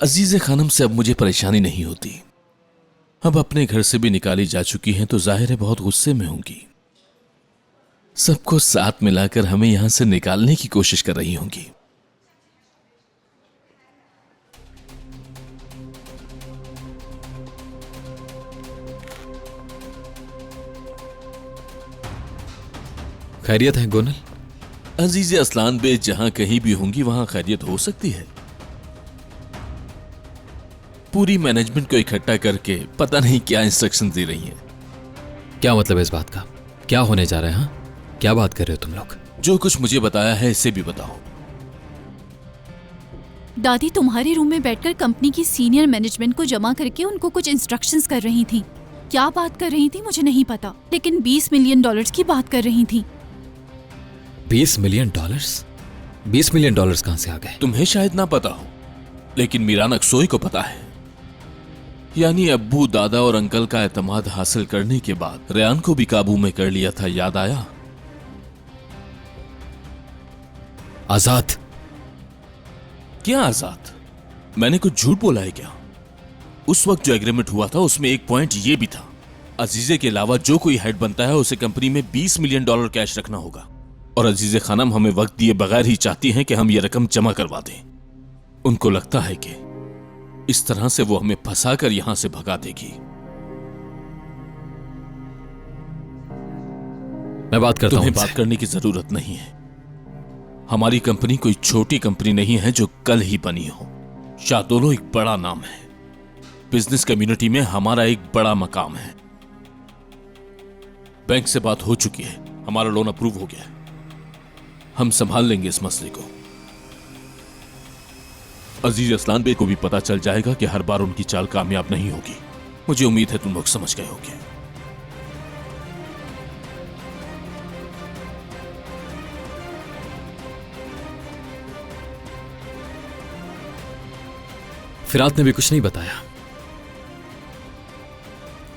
अजीज़े खानम से अब मुझे परेशानी नहीं होती। अब अपने घर से भी निकाली जा चुकी हैं तो जाहिर है बहुत गुस्से में होंगी। सबको साथ मिलाकर हमें यहां से निकालने की कोशिश कर रही होंगी। खैरियत है गोनल? अजीज़े असलान बे जहां कहीं भी होंगी वहां खैरियत हो सकती है। पूरी मैनेजमेंट को इकट्ठा करके पता नहीं क्या इंस्ट्रक्शन दे रही हैं। क्या मतलब है इस बात का? क्या होने जा रहा है? हाँ, क्या बात कर रहे हो तुम लोग? जो कुछ मुझे बताया है इसे भी बताओ। दादी तुम्हारे रूम में बैठकर कंपनी की सीनियर मैनेजमेंट को जमा करके उनको कुछ इंस्ट्रक्शंस कर रही थी। क्या बात कर रही थी मुझे नहीं पता, लेकिन $20 मिलियन की बात कर रही थी। $20 मिलियन? $20 मिलियन कहां से आ गए? तुम्हें शायद ना पता हो, लेकिन मीरान अक्सोई को पता है। यानी अब्बू, दादा और अंकल का एतमाद हासिल करने के बाद रेयान को भी काबू में कर लिया था। याद आया? आजाद? क्या आजाद? मैंने कुछ झूठ बोला है क्या? उस वक्त जो एग्रीमेंट हुआ था उसमें एक पॉइंट ये भी था, अजीजे के अलावा जो कोई हेड बनता है उसे कंपनी में $20 मिलियन कैश रखना होगा। और अजीजे खानम हमें वक्त दिए बगैर ही चाहती हैं कि हम ये रकम जमा करवा दें। उनको लगता है कि इस तरह से वो हमें फंसाकर यहां से भगा देगी। मैं बात करता हूं। तुम्हें बात करने की जरूरत नहीं है। हमारी कंपनी कोई छोटी कंपनी नहीं है जो कल ही बनी हो। शातोलो एक बड़ा नाम है। बिजनेस कम्युनिटी में हमारा एक बड़ा मकाम है। बैंक से बात हो चुकी है, हमारा लोन अप्रूव हो गया है। हम संभाल लेंगे इस मसले को। अजीज असलान बे को भी पता चल जाएगा कि हर बार उनकी चाल कामयाब नहीं होगी। मुझे उम्मीद है तुम लोग समझ गए होगे। फिरात ने भी कुछ नहीं बताया।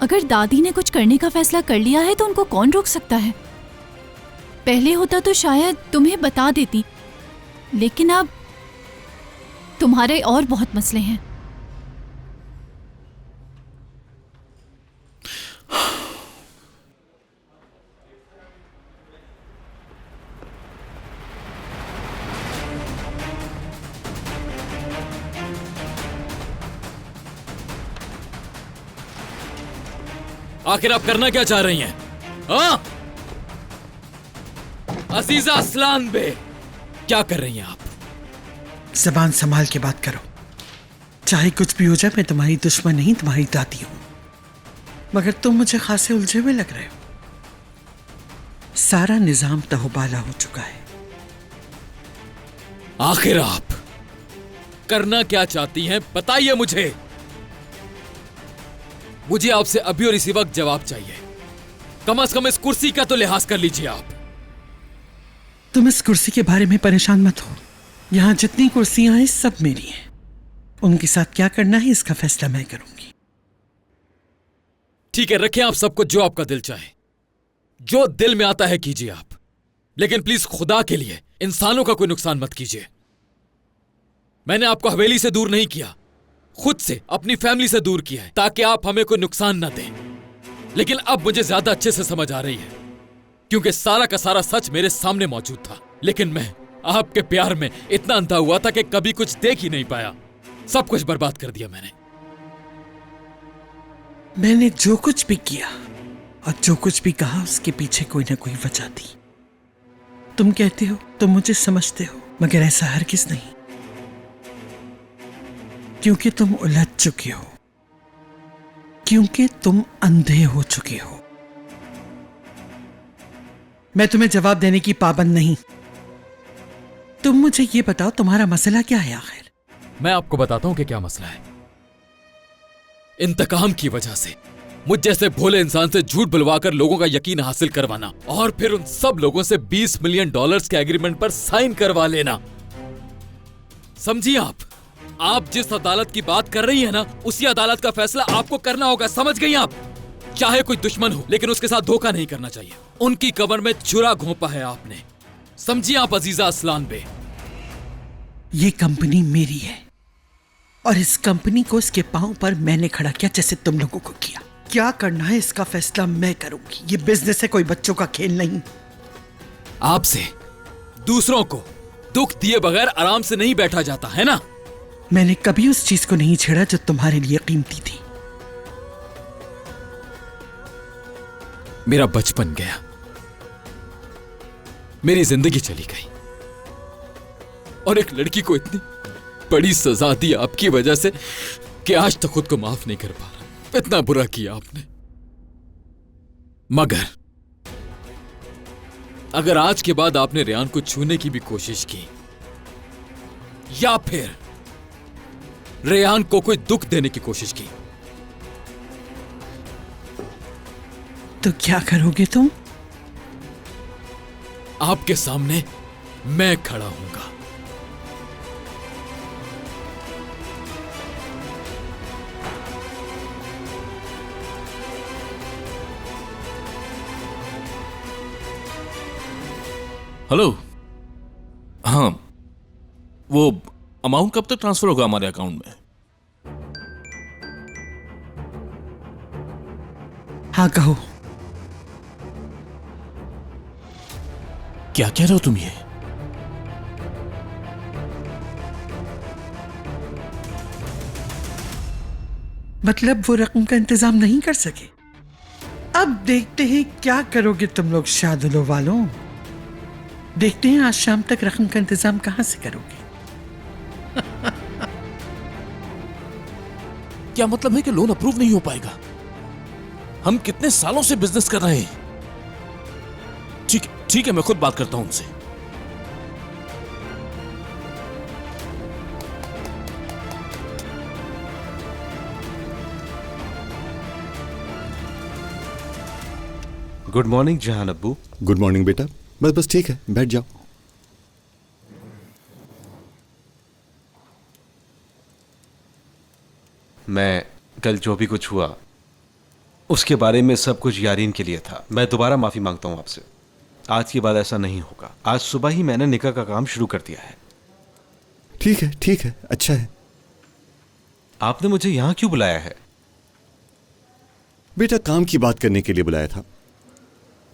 अगर दादी ने कुछ करने का फैसला कर लिया है तो उनको कौन रोक सकता है? पहले होता तो शायद तुम्हें बता देती, लेकिन अब तुम्हारे और बहुत मसले हैं। आखिर आप करना क्या चाह रही हैं? हाँ? अजीजा असलान बे, क्या कर रही हैं आप? ज़बान संभाल के बात करो। चाहे कुछ भी हो जाए, मैं तुम्हारी दुश्मन नहीं, तुम्हारी दादी हूं। मगर तुम मुझे खासे उलझे हुए लग रहे हो। सारा निजाम तहोबाला हो चुका है। आखिर आप करना क्या चाहती हैं? बताइए मुझे। मुझे आपसे अभी और इसी वक्त जवाब चाहिए। कम से कम इस कुर्सी का तो लिहाज कर लीजिए आप। तुम इस कुर्सी के बारे में परेशान मत हो। यहां जितनी कुर्सियां हैं सब मेरी हैं। उनके साथ क्या करना है इसका फैसला मैं करूंगी। ठीक है, रखें आप सबको जो आपका दिल चाहे। जो दिल में आता है कीजिए आप, लेकिन प्लीज खुदा के लिए इंसानों का कोई नुकसान मत कीजिए। मैंने आपको हवेली से दूर नहीं किया, खुद से, अपनी फैमिली से दूर किया है ताकि आप हमें कोई नुकसान ना दें। लेकिन अब मुझे ज्यादा अच्छे से समझ आ रही है, क्योंकि सारा का सारा सच मेरे सामने मौजूद था। लेकिन मैं आपके प्यार में इतना अंधा हुआ था कि कभी कुछ देख ही नहीं पाया। सब कुछ बर्बाद कर दिया मैंने जो कुछ भी किया और जो कुछ भी कहा उसके पीछे कोई ना कोई वजह थी। तुम कहते हो तुम मुझे समझते हो, मगर ऐसा हरगिज़ नहीं, क्योंकि तुम उलझ चुके हो, क्योंकि तुम अंधे हो चुके हो। मैं तुम्हें जवाब देने की पाबंद नहीं। तुम मुझे ये बताओ तुम्हारा मसला क्या है आखिर? मैं आपको बताता हूं कि क्या मसला है। इंतकाम की वजह से मुझ जैसे भोले इंसान से झूठ बुलवाकर लोगों का यकीन हासिल करवाना और फिर उन सब लोगों से $20 मिलियन के एग्रीमेंट पर साइन करवा लेना। समझिए आप जिस अदालत की बात कर रही है ना, उसी अदालत का फैसला आपको करना होगा। समझ गई आप? चाहे कोई दुश्मन हो, लेकिन उसके साथ धोखा नहीं करना चाहिए। उनकी कमर में छुरा घोंपा है आपने। समझिए आप अजीजा असलान बे। ये कंपनी मेरी है और इस कंपनी को इसके पांव पर मैंने खड़ा किया, जैसे तुम लोगों को किया। क्या करना है इसका फैसला मैं करूंगी। ये बिजनेस है, कोई बच्चों का खेल नहीं। आपसे दूसरों को दुख दिए बगैर आराम से नहीं बैठा जाता है ना। मैंने कभी उस चीज को नहीं छेड़ा जो तुम्हारे लिए कीमती थी। मेरा बचपन गया, मेरी जिंदगी चली गई, और एक लड़की को इतनी बड़ी सजा दी आपकी वजह से कि आज तक खुद को माफ नहीं कर पा रहा। इतना बुरा किया आपने। मगर अगर आज के बाद आपने रेयान को छूने की भी कोशिश की या फिर रेयान को कोई दुख देने की कोशिश की, तो क्या करोगे तुम? आपके सामने मैं खड़ा हूंगा। हेलो। हाँ, वो अमाउंट कब तक ट्रांसफर होगा हमारे अकाउंट में? हाँ कहो। क्या कह रहे हो तुम ये? मतलब वो रकम का इंतजाम नहीं कर सके? अब देखते हैं क्या करोगे तुम लोग शादुलो वालों। देखते हैं आज शाम तक रकम का इंतजाम कहां से करोगे। क्या मतलब है कि लोन अप्रूव नहीं हो पाएगा? हम कितने सालों से बिजनेस कर रहे हैं। ठीक है, मैं खुद बात करता हूं उनसे। गुड मॉर्निंग जहान अब्बू। गुड मॉर्निंग बेटा। बस ठीक है, बैठ जाओ। मैं कल जो भी कुछ हुआ उसके बारे में सब कुछ यारीन के लिए था। मैं दोबारा माफी मांगता हूं आपसे। आज के बाद ऐसा नहीं होगा। आज सुबह ही मैंने निकाह का काम शुरू कर दिया है। ठीक है, अच्छा है। आपने मुझे यहां क्यों बुलाया है? बेटा काम की बात करने के लिए बुलाया था।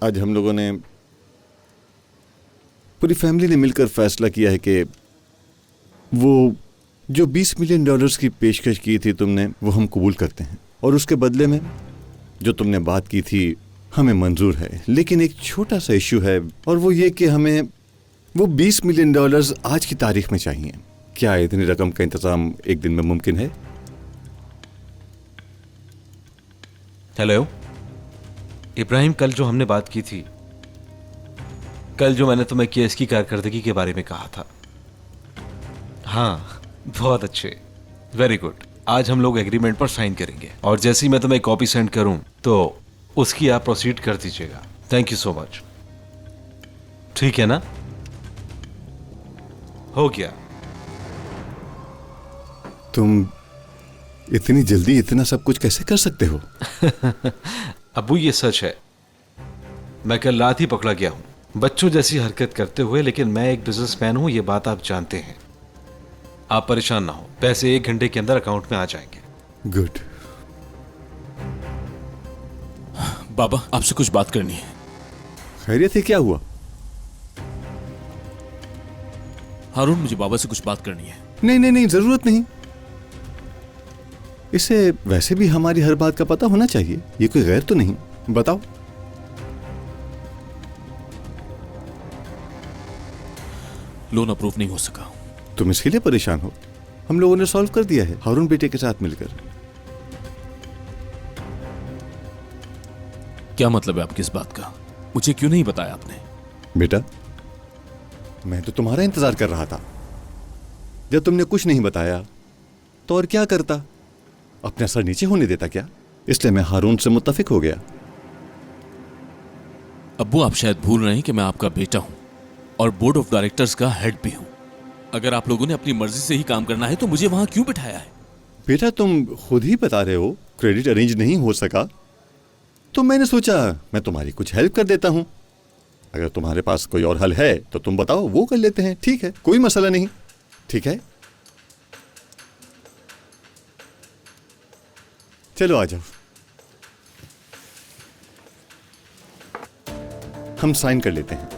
आज हम लोगों ने, पूरी फैमिली ने मिलकर फैसला किया है कि वो जो $20 मिलियन की पेशकश की थी तुमने, वो हम कबूल करते हैं। और उसके बदले में जो तुमने बात की थी हमें मंजूर है। लेकिन एक छोटा सा इश्यू है, और वो ये कि हमें वो $20 मिलियन आज की तारीख में चाहिए। क्या इतनी रकम का इंतजाम एक दिन में मुमकिन है? हेलो इब्राहिम, कल जो हमने बात की थी, कल जो मैंने तुम्हें केस की कारकर्दगी के बारे में कहा था। हाँ, बहुत अच्छे, वेरी गुड। आज हम लोग एग्रीमेंट पर साइन करेंगे, और जैसे ही मैं तुम्हें कॉपी सेंड करूं तो उसकी आप प्रोसीड कर दीजिएगा। Thank you so much. ठीक है ना? हो गया। तुम इतनी जल्दी इतना सब कुछ कैसे कर सकते हो? अबू ये सच है, मैं कल रात ही पकड़ा गया हूं बच्चों जैसी हरकत करते हुए, लेकिन मैं एक बिजनेसमैन हूं, ये बात आप जानते हैं। आप परेशान ना हो, पैसे 1 घंटे के अंदर अकाउंट में आ जाएंगे। गुड। बाबा, आपसे कुछ बात करनी है। खैरियत है? क्या हुआ? हारून, मुझे बाबा से कुछ बात करनी है। नहीं, जरूरत नहीं। इसे वैसे भी हमारी हर बात का पता होना चाहिए। ये कोई गैर तो नहीं। बताओ। लोन अप्रूव नहीं हो सका। तुम इसके लिए परेशान हो? हम लोगों ने सॉल्व कर दिया है हारून बेटे के साथ मिलकर। क्या मतलब है आपकी इस बात का? मुझे क्यों नहीं बताया आपने? बेटा, मैं तो तुम्हारा इंतजार कर रहा था। जब तुमने कुछ नहीं बताया तो और क्या करता? अपना सर नीचे होने देता क्या? इसलिए मैं हारून से मुत्तफिक हो गया। अब्बू, आप शायद भूल रहे हैं कि मैं आपका बेटा हूं और बोर्ड ऑफ डायरेक्टर्स का हेड भी हूं। अगर आप लोगों ने अपनी मर्जी से ही काम करना है तो मुझे वहां क्यों बिठाया है? बेटा, तुम खुद ही बता रहे हो क्रेडिट अरेंज नहीं हो सका, तो मैंने सोचा मैं तुम्हारी कुछ हेल्प कर देता हूं। अगर तुम्हारे पास कोई और हल है तो तुम बताओ, वो कर लेते हैं। ठीक है, कोई मसला नहीं। ठीक है। चलो आ जाओ, हम साइन कर लेते हैं।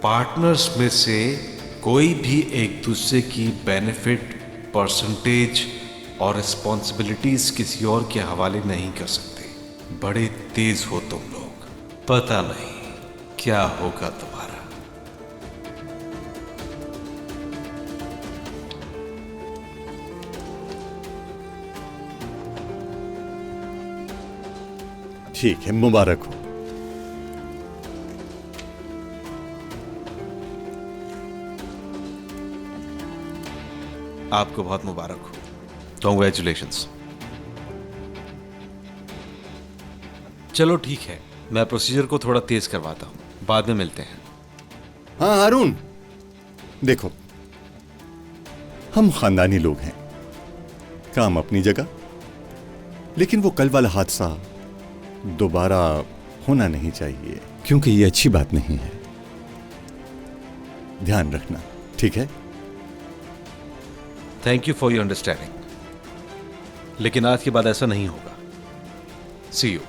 पार्टनर्स में से कोई भी एक दूसरे की बेनिफिट, परसेंटेज और रिस्पॉन्सिबिलिटीज किसी और के हवाले नहीं कर सकते। बड़े तेज हो तुम लोग, पता नहीं क्या होगा तुम्हारा। ठीक है, मुबारक हो। आपको बहुत मुबारक हो। कॉन्ग्रेचुलेशंस। चलो ठीक है, मैं प्रोसीजर को थोड़ा तेज करवाता हूं, बाद में मिलते हैं। हाँ हारून, देखो हम खानदानी लोग हैं, काम अपनी जगह, लेकिन वो कल वाला हादसा दोबारा होना नहीं चाहिए, क्योंकि ये अच्छी बात नहीं है। ध्यान रखना, ठीक है? Thank you for your understanding, लेकिन आज के बाद ऐसा नहीं होगा। सी यू।